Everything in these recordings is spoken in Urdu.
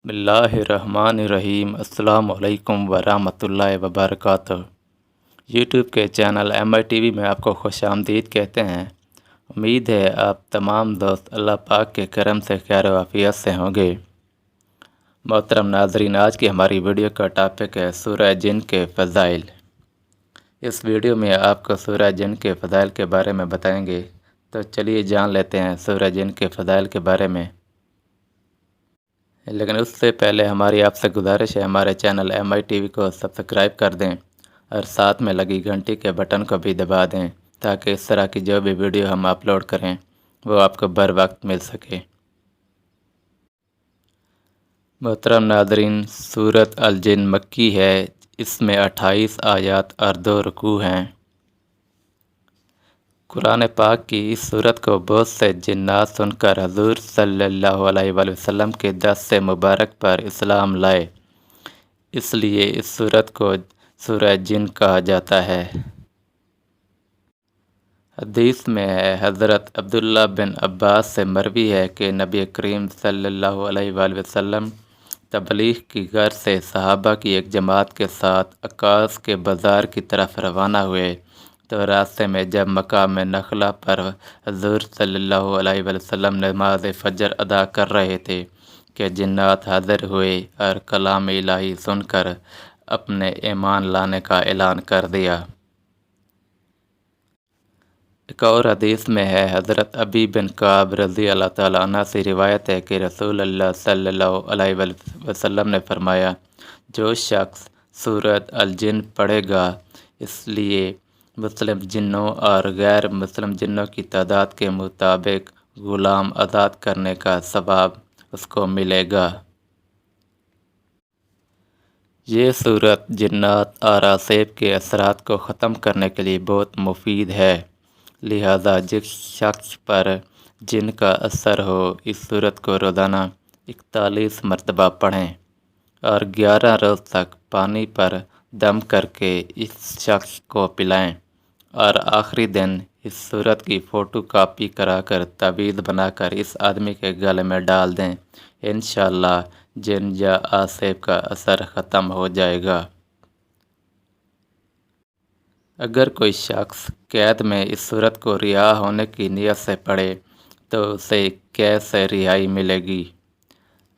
بسم اللہ الرحمن الرحیم۔ السلام علیکم ورحمۃ اللہ وبرکاتہ۔ یوٹیوب کے چینل MITV میں آپ کو خوش آمدید کہتے ہیں۔ امید ہے آپ تمام دوست اللہ پاک کے کرم سے خیر و عافیت سے ہوں گے۔ محترم ناظرین، آج کی ہماری ویڈیو کا ٹاپک ہے سورہ جن کے فضائل۔ اس ویڈیو میں آپ کو سورہ جن کے فضائل کے بارے میں بتائیں گے، تو چلیے جان لیتے ہیں سورہ جن کے فضائل کے بارے میں۔ لیکن اس سے پہلے ہماری آپ سے گزارش ہے، ہمارے چینل MITV کو سبسکرائب کر دیں اور ساتھ میں لگی گھنٹی کے بٹن کو بھی دبا دیں، تاکہ اس طرح کی جو بھی ویڈیو ہم اپلوڈ کریں وہ آپ کو بر وقت مل سکے۔ محترم ناظرین، سورۃ الجن مکی ہے۔ اس میں 28 آیات اور 2 رکوع ہیں۔ قرآن پاک کی اس سورت کو بہت سے جنات سن کر حضور صلی اللہ علیہ وآلہ وسلم کے دست مبارک پر اسلام لائے، اس لیے اس سورت کو سورہ جن کہا جاتا ہے۔ حدیث میں ہے، حضرت عبداللہ بن عباس سے مروی ہے کہ نبی کریم صلی اللہ علیہ وآلہ وسلم تبلیغ کی غرض سے صحابہ کی ایک جماعت کے ساتھ عکاظ کے بازار کی طرف روانہ ہوئے، تو راستے میں جب مقام نخلہ پر حضور صلی اللہ علیہ وآلہ وسلم نماز فجر ادا کر رہے تھے کہ جنات حاضر ہوئے اور کلام الہی سن کر اپنے ایمان لانے کا اعلان کر دیا۔ ایک اور حدیث میں ہے، حضرت ابی بن کعب رضی اللہ تعالیٰ عنہ سے روایت ہے کہ رسول اللہ صلی اللہ علیہ وآلہ وسلم نے فرمایا، جو شخص سورۃ الجن پڑھے گا، اس لیے مسلم جنوں اور غیر مسلم جنوں کی تعداد کے مطابق غلام آزاد کرنے کا ثواب اس کو ملے گا۔ یہ سورت جنات اور عصیب کے اثرات کو ختم کرنے کے لیے بہت مفید ہے، لہذا جس شخص پر جن کا اثر ہو اس سورت کو روزانہ 41 مرتبہ پڑھیں اور 11 روز تک پانی پر دم کر کے اس شخص کو پلائیں، اور آخری دن اس سورت کی فوٹو کاپی کرا کر تعویذ بنا کر اس آدمی کے گلے میں ڈال دیں، انشاءاللہ جن یا عصیب کا اثر ختم ہو جائے گا۔ اگر کوئی شخص قید میں اس سورت کو رہا ہونے کی نیت سے پڑھے تو اسے قید سے رہائی ملے گی۔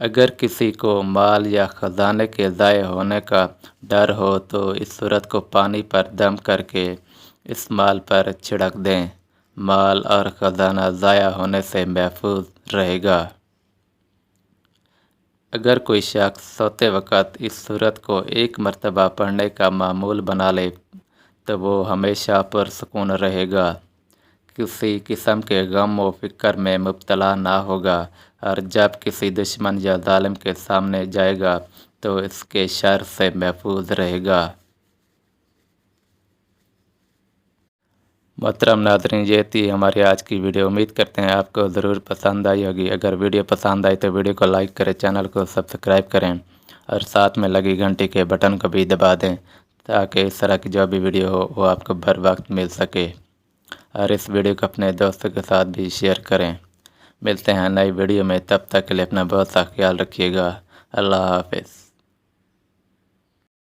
اگر کسی کو مال یا خزانے کے ضائع ہونے کا ڈر ہو تو اس سورت کو پانی پر دم کر کے اس مال پر چھڑک دیں، مال اور خزانہ ضائع ہونے سے محفوظ رہے گا۔ اگر کوئی شخص سوتے وقت اس سورت کو 1 مرتبہ پڑھنے کا معمول بنا لے تو وہ ہمیشہ پرسکون رہے گا، کسی قسم کے غم و فکر میں مبتلا نہ ہوگا، اور جب کسی دشمن یا ظالم کے سامنے جائے گا تو اس کے شر سے محفوظ رہے گا۔ محترم ناظرین، یہ تھی ہماری آج کی ویڈیو۔ امید کرتے ہیں آپ کو ضرور پسند آئی ہوگی۔ اگر ویڈیو پسند آئی تو ویڈیو کو لائک کریں، چینل کو سبسکرائب کریں اور ساتھ میں لگی گھنٹی کے بٹن کو بھی دبا دیں، تاکہ اس طرح کی جو بھی ویڈیو ہو وہ آپ کو بر وقت مل سکے، اور اس ویڈیو کو اپنے دوستوں کے ساتھ بھی شیئر کریں۔ ملتے ہیں نئی ویڈیو میں، تب تک کے لیے اپنا بہت سا خیال رکھیے گا۔ اللہ حافظ۔